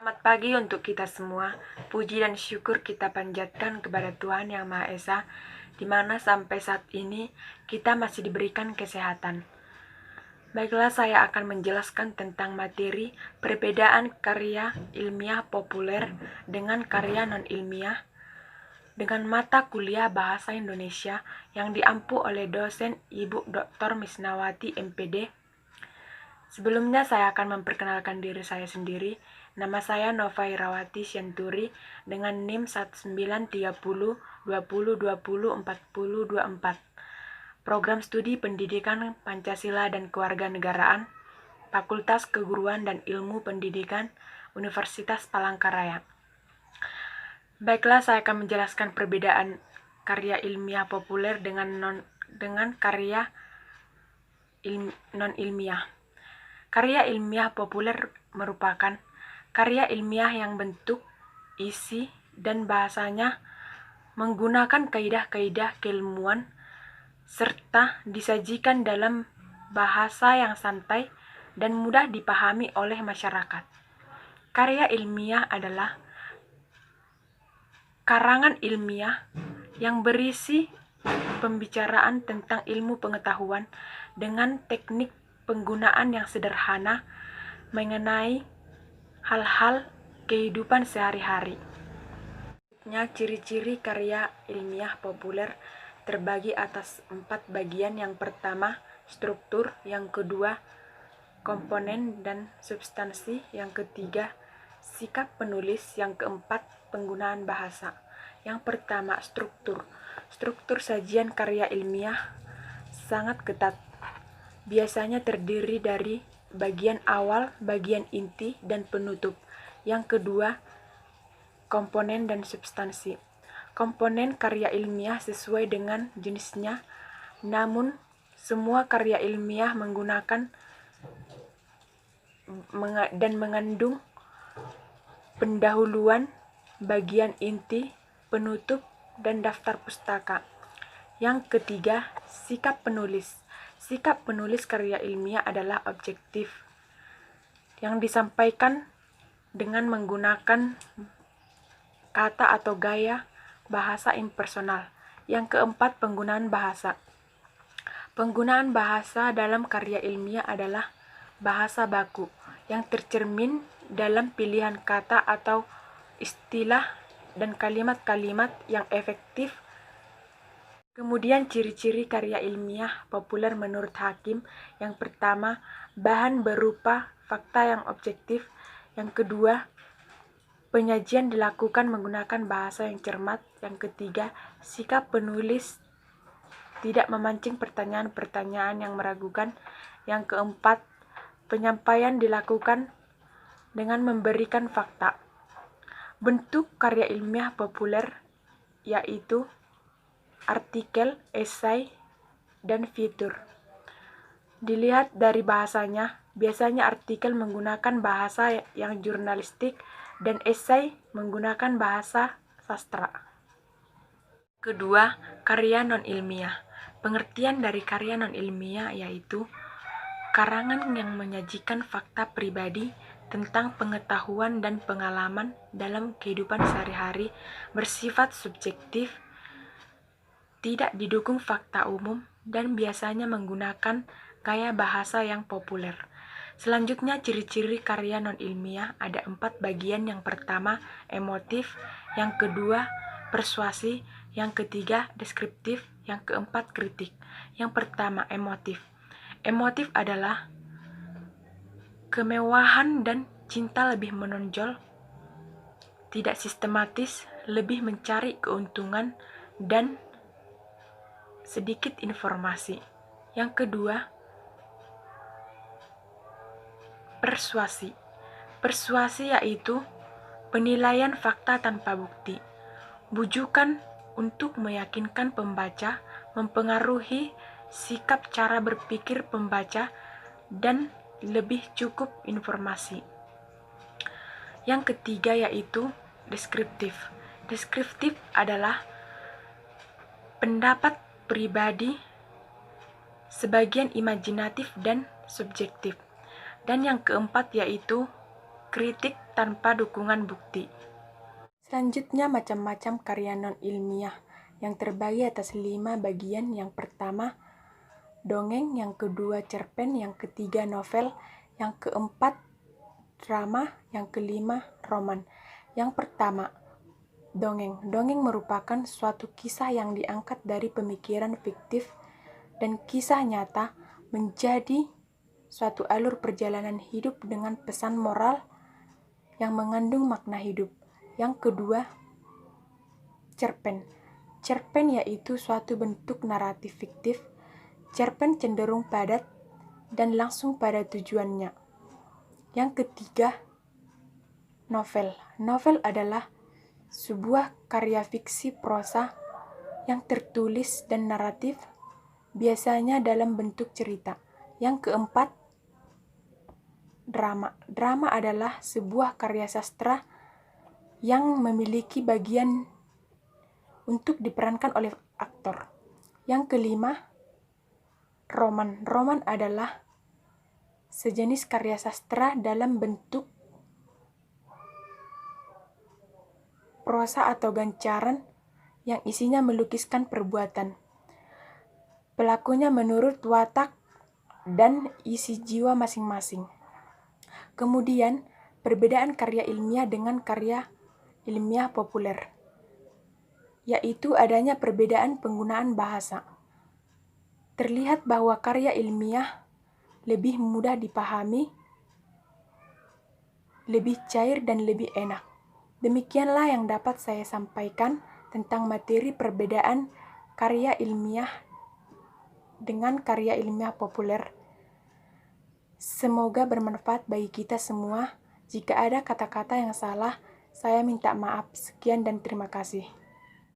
Selamat pagi untuk kita semua. Puji dan syukur kita panjatkan kepada Tuhan Yang Maha Esa, di mana sampai saat ini kita masih diberikan kesehatan. Baiklah, saya akan menjelaskan tentang materi perbedaan karya ilmiah populer dengan karya non-ilmiah dengan mata kuliah Bahasa Indonesia yang diampu oleh dosen Ibu Dr. Misnawati MPD. Sebelumnya saya akan memperkenalkan diri saya sendiri. Nama saya Nova Irawati Sianturi dengan NIM 193020204024. Program Studi Pendidikan Pancasila dan Kewarganegaraan, Fakultas Keguruan dan Ilmu Pendidikan, Universitas Palangkaraya. Baiklah, saya akan menjelaskan perbedaan karya ilmiah populer dengan karya non-ilmiah. Karya ilmiah populer merupakan karya ilmiah yang bentuk, isi, dan bahasanya menggunakan kaidah-kaidah keilmuan serta disajikan dalam bahasa yang santai dan mudah dipahami oleh masyarakat. Karya ilmiah adalah karangan ilmiah yang berisi pembicaraan tentang ilmu pengetahuan dengan teknik penggunaan yang sederhana mengenai hal-hal kehidupan sehari-hari. Ciri-ciri karya ilmiah populer terbagi atas 4 bagian. Yang pertama, struktur. Yang kedua, komponen dan substansi. Yang ketiga, sikap penulis. Yang keempat, penggunaan bahasa. Yang pertama, struktur. Struktur sajian karya ilmiah sangat ketat. Biasanya terdiri dari bagian awal, bagian inti, dan penutup. Yang kedua, komponen dan substansi. Komponen karya ilmiah sesuai dengan jenisnya, namun semua karya ilmiah menggunakan dan mengandung pendahuluan, bagian inti, penutup, dan daftar pustaka. Yang ketiga, sikap penulis. Sikap penulis karya ilmiah adalah objektif, yang disampaikan dengan menggunakan kata atau gaya bahasa impersonal. Yang keempat, penggunaan bahasa. Penggunaan bahasa dalam karya ilmiah adalah bahasa baku, yang tercermin dalam pilihan kata atau istilah dan kalimat-kalimat yang efektif. Kemudian ciri-ciri karya ilmiah populer menurut Hakim. Yang pertama, bahan berupa fakta yang objektif. Yang kedua, penyajian dilakukan menggunakan bahasa yang cermat. Yang ketiga, sikap penulis tidak memancing pertanyaan-pertanyaan yang meragukan. Yang keempat, penyampaian dilakukan dengan memberikan fakta. Bentuk karya ilmiah populer yaitu artikel, esai, dan fitur. Dilihat dari bahasanya, biasanya artikel menggunakan bahasa yang jurnalistik dan esai menggunakan bahasa sastra. Kedua, karya non-ilmiah. Pengertian dari karya non-ilmiah yaitu karangan yang menyajikan fakta pribadi tentang pengetahuan dan pengalaman dalam kehidupan sehari-hari, bersifat subjektif, tidak didukung fakta umum, dan biasanya menggunakan gaya bahasa yang populer. Selanjutnya, ciri-ciri karya non-ilmiah ada 4 bagian. Yang pertama, emotif. Yang kedua, persuasi. Yang ketiga, deskriptif. Yang keempat, kritik. Yang pertama, emotif. Emotif adalah kemewahan dan cinta lebih menonjol, tidak sistematis, lebih mencari keuntungan, dan sedikit informasi. Yang kedua, persuasi. Persuasi yaitu penilaian fakta tanpa bukti, bujukan untuk meyakinkan pembaca, mempengaruhi sikap cara berpikir pembaca, dan lebih cukup informasi. Yang ketiga yaitu deskriptif. Deskriptif adalah pendapat pribadi, sebagian imajinatif dan subjektif. Dan yang keempat yaitu kritik tanpa dukungan bukti. Selanjutnya macam-macam karya non-ilmiah yang terbagi atas 5 bagian. Yang pertama, dongeng. Yang kedua, cerpen. Yang ketiga, novel. Yang keempat, drama. Yang kelima, roman. Yang pertama, dongeng. Dongeng merupakan suatu kisah yang diangkat dari pemikiran fiktif dan kisah nyata menjadi suatu alur perjalanan hidup dengan pesan moral yang mengandung makna hidup. Yang kedua, cerpen. Cerpen yaitu suatu bentuk naratif fiktif. Cerpen cenderung padat dan langsung pada tujuannya. Yang ketiga, novel. Novel adalah sebuah karya fiksi prosa yang tertulis dan naratif, biasanya dalam bentuk cerita. Yang keempat, drama. Drama adalah sebuah karya sastra yang memiliki bagian untuk diperankan oleh aktor. Yang kelima, roman. Roman adalah sejenis karya sastra dalam bentuk prosa atau gancaran yang isinya melukiskan perbuatan pelakunya menurut watak dan isi jiwa masing-masing. Kemudian, perbedaan karya ilmiah dengan karya ilmiah populer, yaitu adanya perbedaan penggunaan bahasa. Terlihat bahwa karya ilmiah lebih mudah dipahami, lebih cair, dan lebih enak. Demikianlah yang dapat saya sampaikan tentang materi perbedaan karya ilmiah dengan karya ilmiah populer. Semoga bermanfaat bagi kita semua. Jika ada kata-kata yang salah, saya minta maaf. Sekian dan terima kasih.